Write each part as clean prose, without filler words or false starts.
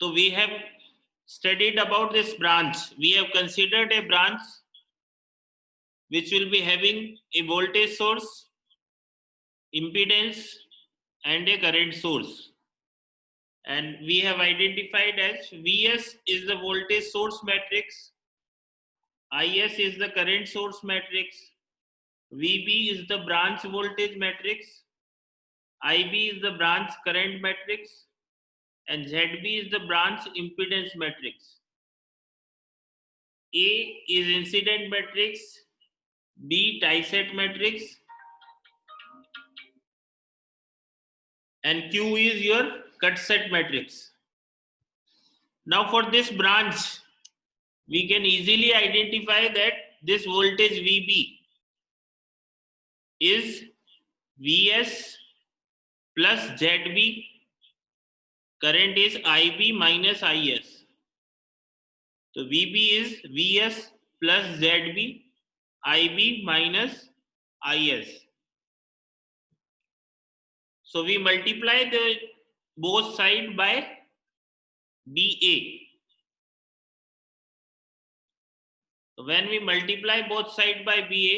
So we have studied about this branch. We have considered a branch which will be having a voltage source, impedance, and a current source. And we have identified as Vs is the voltage source matrix, Is is the current source matrix, Vb is the branch voltage matrix, Ib is the branch current matrix, and Zb is the branch impedance matrix. A is incident matrix, B tie-set matrix, and Q is your cut set matrix. Now for this branch, we can easily identify that this voltage Vb is Vs plus Zb, current is Ib minus Is. So Vb is Vs plus Zb, Ib minus Is. So we multiply the both side by BA. So when we multiply both side by BA,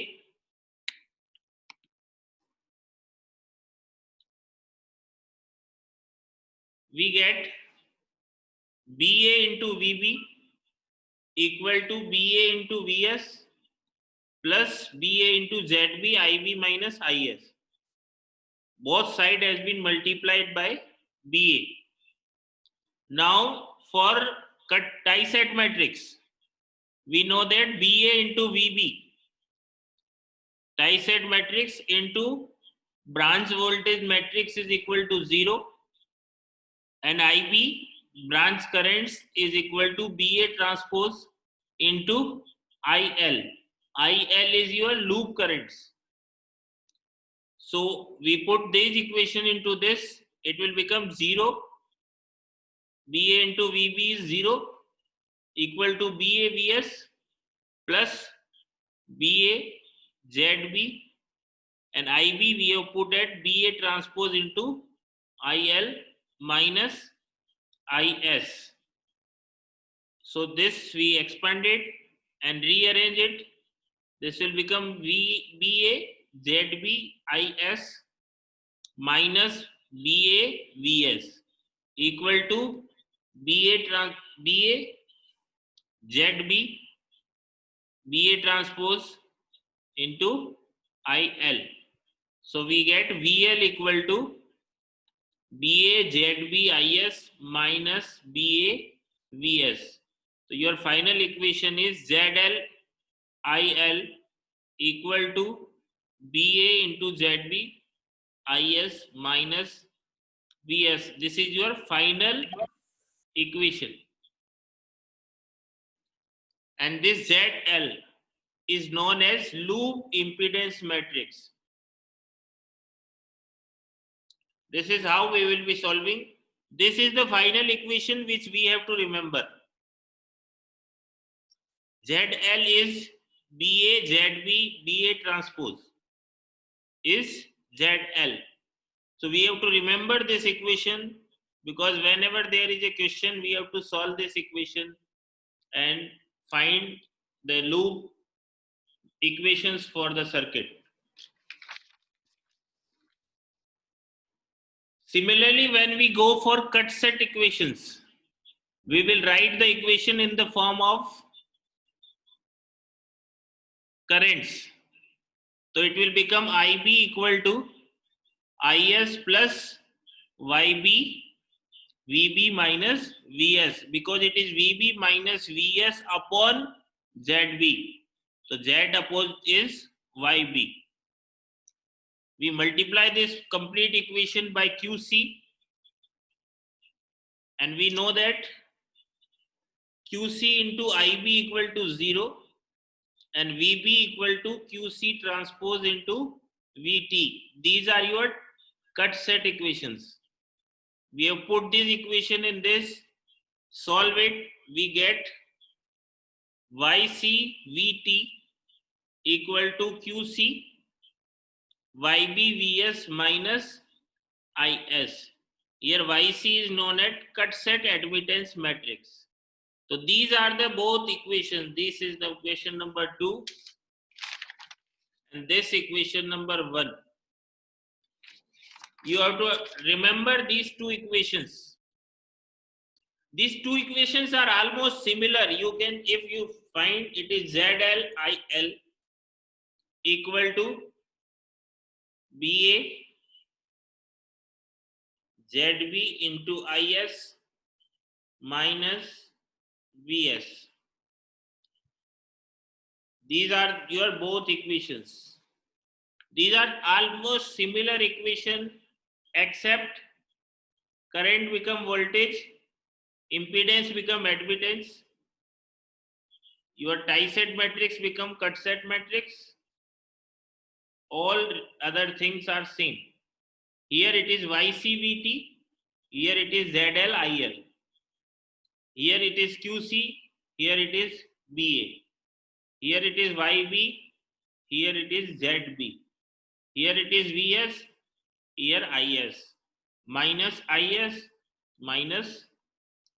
we get BA into VB equal to BA into Vs plus BA into ZB, IB minus Is. Both side has been multiplied by BA. Now for tie-set matrix, we know that BA into VB, tie-set matrix into branch voltage matrix is equal to 0, and IB, branch currents, is equal to BA transpose into IL. IL is your loop currents. So we put this equation into this, it will become 0. BA into VB is 0 equal to BA Vs plus BA ZB, and IB we have put at BA transpose into IL minus Is. So this we expand it and rearrange it. This will become BA ZB Is minus BA Vs equal to BA ZB BA transpose into IL. So we get VL equal to BA ZB Is minus BA Vs. So your final equation is ZL IL equal to BA into ZB Is minus Vs. This is your final equation. And this ZL is known as loop impedance matrix. This is how we will be solving. This is the final equation which we have to remember. ZL is BA ZB BA transpose is ZL. So we have to remember this equation, because whenever there is a question, we have to solve this equation and find the loop equations for the circuit. Similarly, when we go for cut set equations, we will write the equation in the form of currents. So it will become IB equal to Is plus YB VB minus Vs, because it is VB minus Vs upon ZB. So Z opposed is YB. We multiply this complete equation by QC, and we know that QC into IB equal to 0 and VB equal to QC transpose into VT. These are your cut set equations. We have put this equation in this, solve it, we get YCVT equal to QC YBVS minus IS. Here YC is known as cut set admittance matrix. So these are the both equations. This is the equation number 2 and this equation number 1. You have to remember these two equations. These two equations are almost similar. You can, if you find it is ZLIL equal to BA ZB into IS minus VS. These are your both equations. These are almost similar equation except current become voltage, impedance become admittance, your tie set matrix become cut set matrix. All other things are same. Here it is YCVT, here it is ZLIL, here it is QC, here it is BA, here it is YB, here it is ZB, here it is VS, here IS, minus IS, minus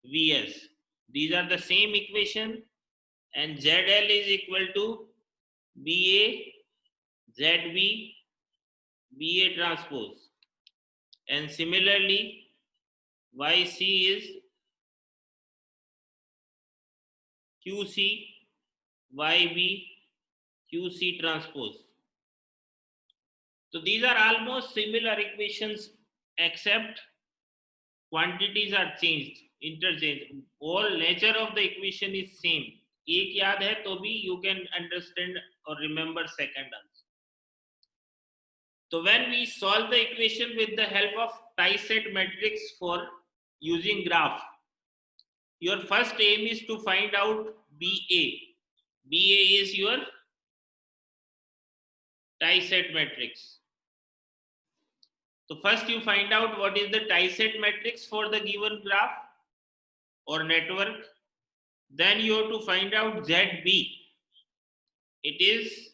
VS. These are the same equation, and ZL is equal to BA, ZB, BA transpose. And similarly, YC is QC, YB, QC transpose. So these are almost similar equations except quantities are changed, interchanged. All nature of the equation is same. एक याद है तो भी you can understand or remember second also. So when we solve the equation with the help of tie set matrix for using graph, your first aim is to find out BA. BA is your tie set matrix. So first you find out what is the tie set matrix for the given graph or network. Then you have to find out ZB. It is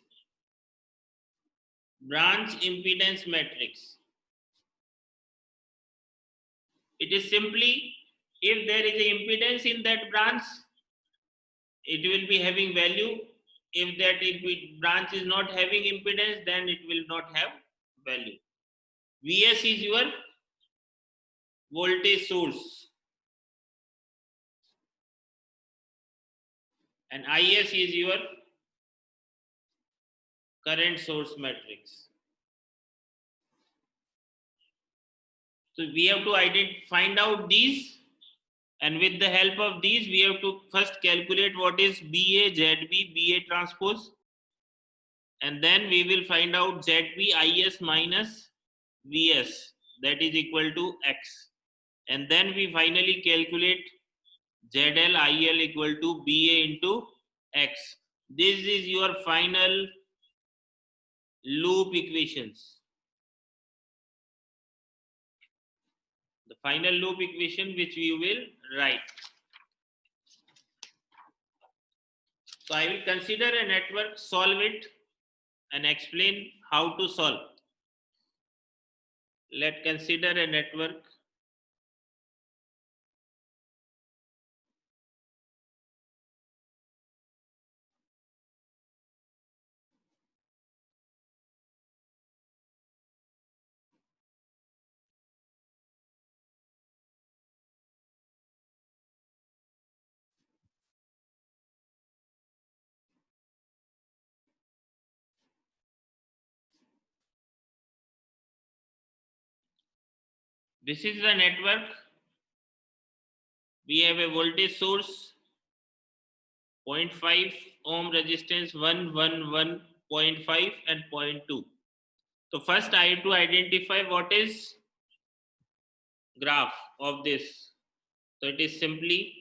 branch impedance matrix. It is simply if there is an impedance in that branch, it will be having value. If that branch is not having impedance, then it will not have value. VS is your voltage source and IS is your current source matrix. So we have to find out these, and with the help of these we have to first calculate what is BA, ZB, BA transpose, and then we will find out ZB IS minus VS, that is equal to X, and then we finally calculate ZL IL equal to BA into X. This is your final loop equations. The final loop equation which we will write. So I will consider a network, solve it, and explain how to solve. Let's consider a network. This is the network. We have a voltage source 0.5 ohm, resistance 111.5 and 0.2. So first I have to identify what is graph of this. So it is simply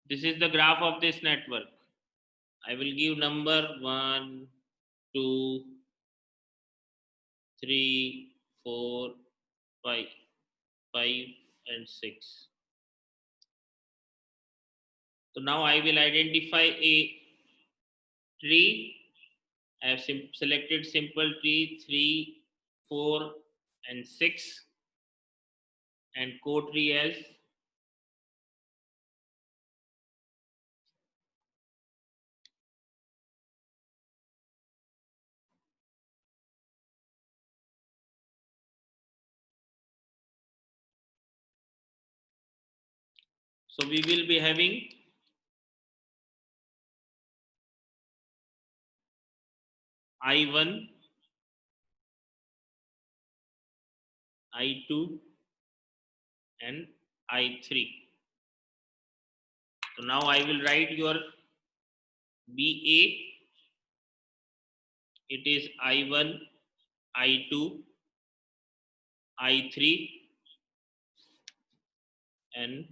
this is the graph of this network. I will give number 1, 2, 3, 4, 5, 5 and 6. So now I will identify a tree I have selected simple tree 3, 4, and 6, and co-tree as so we will be having I1, I2, and I3. So now I will write your BA. It is I1, I2, I3, and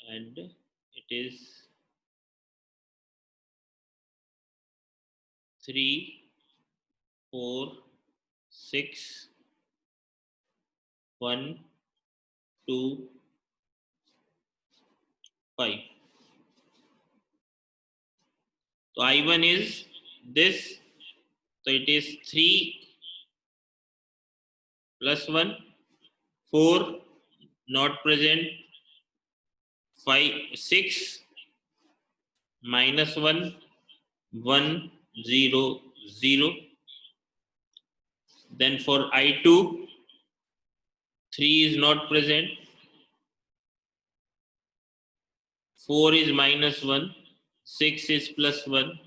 it is 3, 4, 6, 1, 2, 5. So I1 is this. So it is 3 plus 1, 4 not present, 5, 6 minus 1, 1, 0, 0. Then for I2, 3 is not present, 4 is minus 1, 6 is plus 1,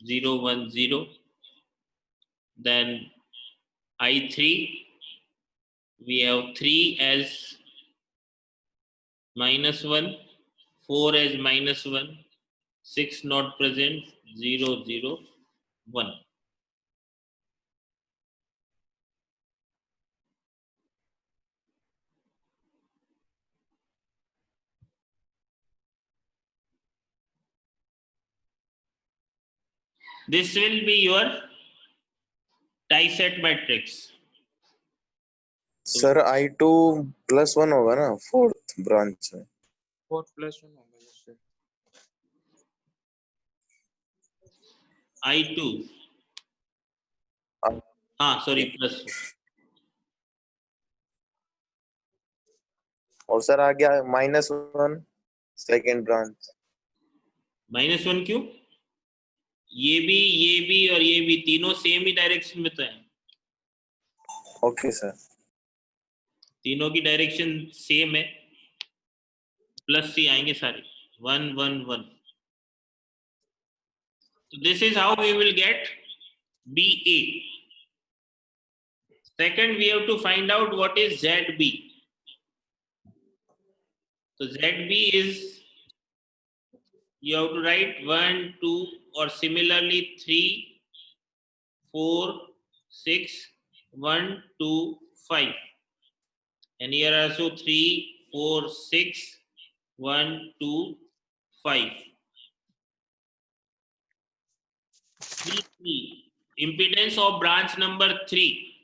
0, 1, 0. Then I3, we have 3 as minus 1, 4 as minus 1, 6 not present, 0, 0, 1. This will be your die-set matrix. Sir I2 +1 होगा ना, 4th branch में 4 + 1 होगा इससे। I2 हाँ sorry plus, और sir आ गया -1 second branch. -1 क्यों? ये भी और ये भी तीनों सेम ही डायरेक्शन में तो है। ओके सर, तीनों की डायरेक्शन सेम है, प्लस ही आएंगे सारे, 1, 1, 1. So this is how we will get BA. Second, we have to find out what is ZB. So ZB is, you have to write 1, 2, or similarly 3, 4, 6, 1, 2, 5. And here also 3, 4, 6, 1, 2, 5. 3. Impedance of branch number 3,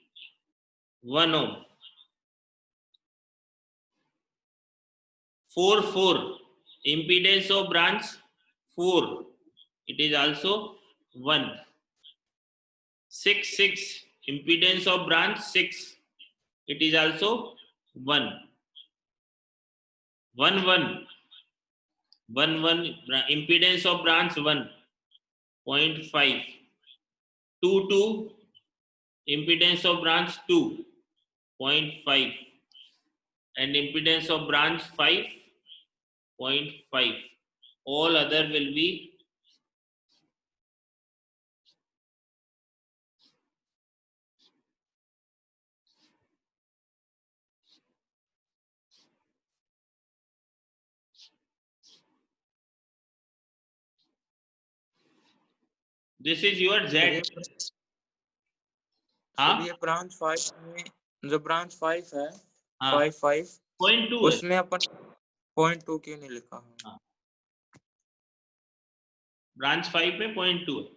1 ohm. 4, 4. Impedance of branch 4, it is also 1. 6, 6. Impedance of branch 6, it is also 1. 1, 1. 1, 1. Impedance of branch 1, 0.5. 2, 2. Impedance of branch 2, 0.5. And impedance of branch 5, 0.5. All other will be this is your Z. हाँ ये branch 5 में जो branch 5 है, हाँ 5 5 0.2 है। उसमें अपन 0.2 क्यों नहीं लिखा? हाँ ब्रांच 5 में 0.2 है।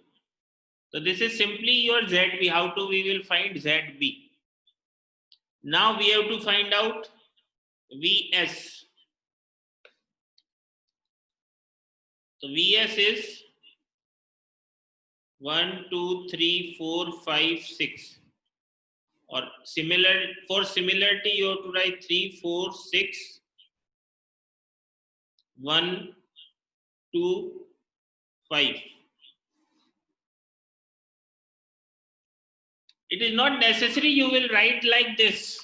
So this is simply your ZB. How to we will find ZB? Now we have to find out VS. तो Vs is 1 2 3 4 5 6, और similar, for similarity you have to write 3 4 6 1 2 5. It is not necessary you will write like this.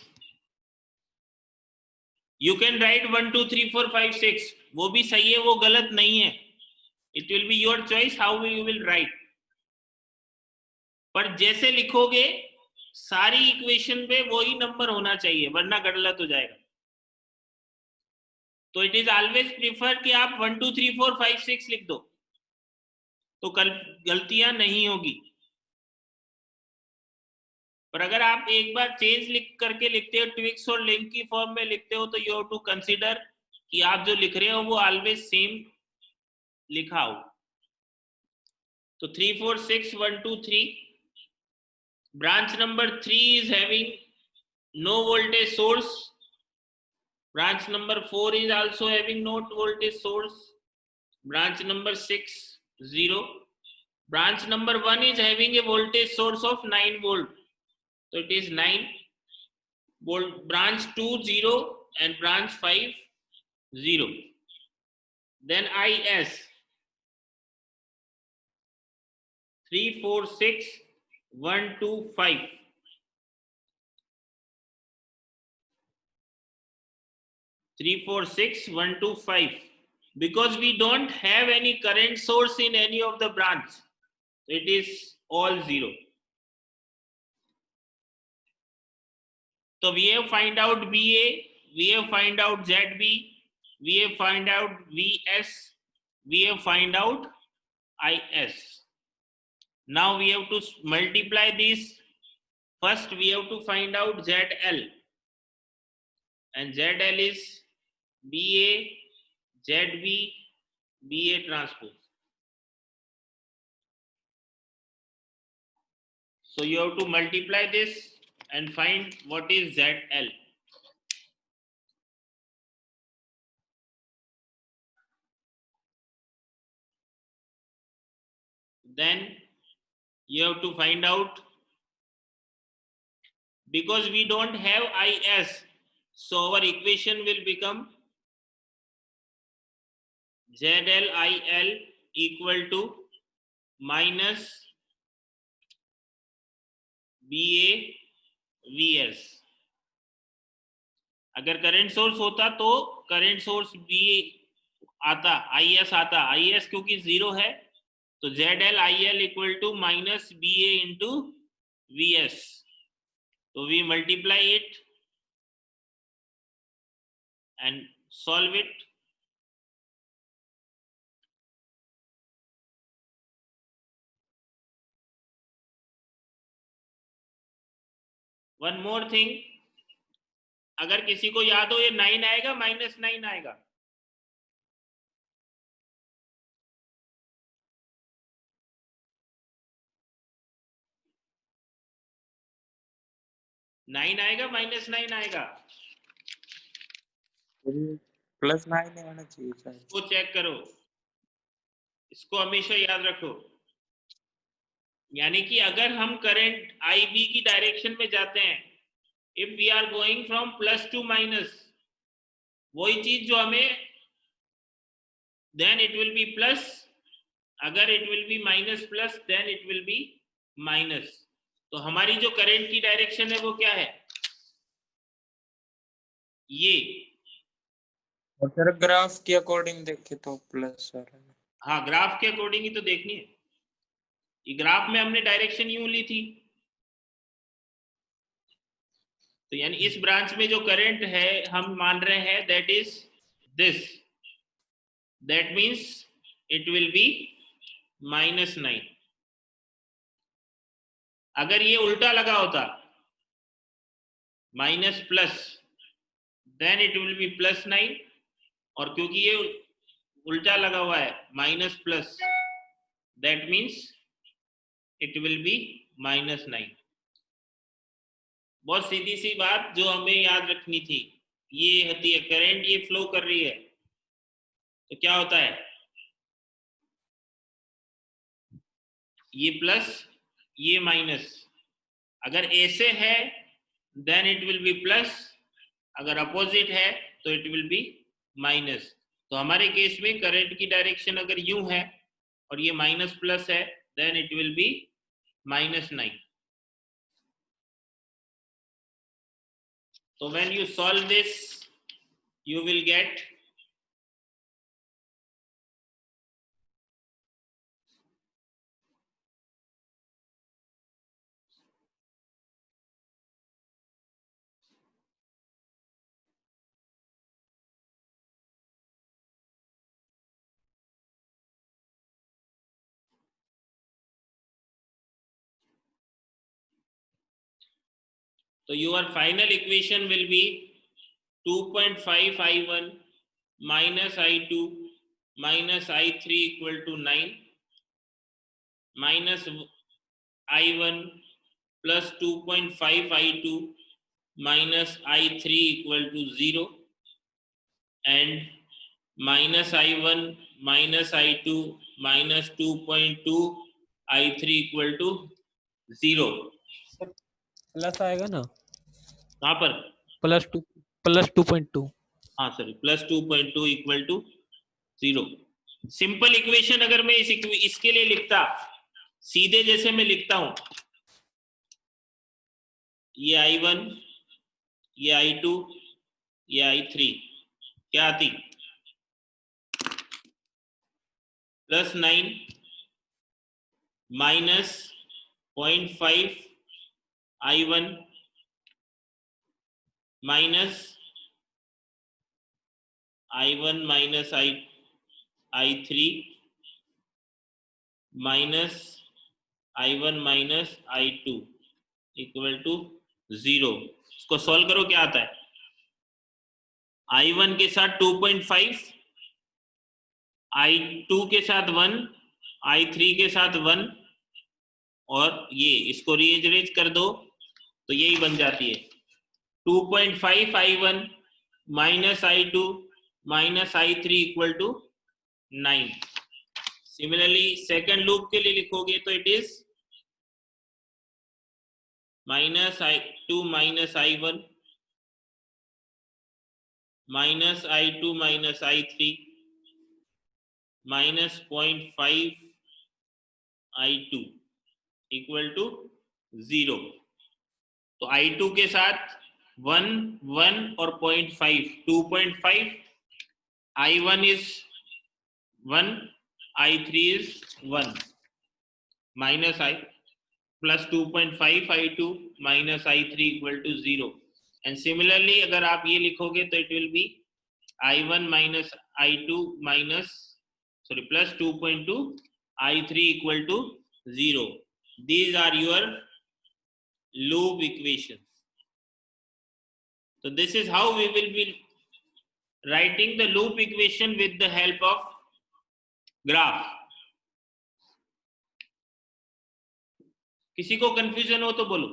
You can write 1 2 3 4 5 6. वो भी सही है, वो गलत नहीं है. It will be your choice how you will write. पर जैसे लिखोगे सारी इक्वेशन पे वही नंबर होना चाहिए, वरना गलत हो जाएगा. तो इट इज ऑलवेज प्रीफर कि आप 1 2 3 4 5 6 लिख दो, तो गलतियां नहीं होगी. पर अगर आप एक बार चेंज लिख करके लिखते हो, ट्विक्स और लिंक की फॉर्म में लिखते हो, तो यू हैव टू कंसीडर कि आप जो लिख रहे हो वो ऑलवेज सेम लिखा हो. तो 3 4 6 1 2 3. Branch number 3 is having no voltage source. Branch number 4 is also having no voltage source. Branch number 6 0. Branch number 1 is having a voltage source of 9 volt. So it is 9 volt. Branch 2 0 and branch 5 0. Then IS 3 4 6 1 2 5. Three, 4, 6, 1 2 5. Because we don't have any current source in any of the branch, it is all 0. So we have find out BA, we have find out ZB, we have find out VS, we have find out IS. Now we have to multiply these. First we have to find out ZL, and ZL is BA ZB BA transpose. So you have to multiply this and find what is ZL. Then you have to find out, because we don't have IS, so our equation will become ZL IL equal to minus BA VS. अगर current source होता तो current source B आता, IS आता. IS क्योंकि 0 है, तो ZL IL equal to minus BA into VS. तो we multiply it and solve it. One more thing, अगर किसी को याद हो ये 9 आएगा माइनस 9 आएगा. नाइन आएगा माइनस 9 आएगा. प्लस 9 आना चाहिए शायद. इसको चेक करो, इसको हमेशा याद रखो. यानी कि अगर हम करंट IB की डायरेक्शन में जाते हैं, if we are going from plus to minus, वही चीज जो हमें, then it will be plus. अगर it will be minus plus, then it will be minus. तो हमारी जो करंट की डायरेक्शन है वो क्या है, ये. और सर ग्राफ के अकॉर्डिंग देखे तो प्लस आ रहा है. हाँ, ग्राफ के अकॉर्डिंग ही तो देखनी है. ये ग्राफ में हमने डायरेक्शन यूं ली थी, तो यानी इस ब्रांच में जो करंट है हम मान रहे हैं that is this. That means it will be minus 9. अगर ये उल्टा लगा होता minus plus, then it will be plus 9. और क्योंकि ये उल्टा लगा हुआ है minus plus, that means it will be minus 9. बहुत सीधी सी बात जो हमें याद रखनी थी. ये होती है करंट, ये फ्लो कर रही है, तो क्या होता है, ये प्लस ये माइनस, अगर ऐसे है then it will be plus, अगर अपोजिट है तो इट विल बी माइनस। तो हमारे केस में करंट की डायरेक्शन अगर यूं है और ये माइनस प्लस है then it will be -9। So when you solve this, you will get so your final equation will be 2.5 I1 minus I2 minus I3 equal to 9 minus I1 plus 2.5 I2 minus I3 equal to 0 and minus I1 minus I2 minus 2.2 I3 equal to 0। Plus आएगा ना, कहाँ पर? +2.2। हाँ sir, plus 2.2 equal to 0। Simple equation अगर मैं इसके लिए लिखता, सीधे जैसे मैं लिखता हूं, ये I1 ये I2 ये I3 क्या आती? +9 minus 0.5 I1 minus I1 minus I3 minus I1 minus I2 equal to 0। इसको सॉल्व करो, क्या आता है? I1 के साथ 2.5, I2 के साथ 1, I3 के साथ 1 और ये इसको रीअरेंज कर दो तो यही बन जाती है 2.5 I1 minus I2 minus I3 equal to 9। Similarly second loop के लिए लिखोगे तो it is minus I2 minus I1 minus I2 minus I3 minus 0.5 I2 equal to 0। तो I2 के साथ 1 1 और 0.5 2.5, I1 is 1, I3 is 1 minus I plus 2.5 I2 minus I3 equal to 0। and similarly अगर आप ये लिखोगे तो it will be I1 minus I2 minus plus 2.2 I3 equal to 0। these are your loop equations। so this is how we will be writing the loop equation with the help of graph। किसी को confusion हो तो बोलो।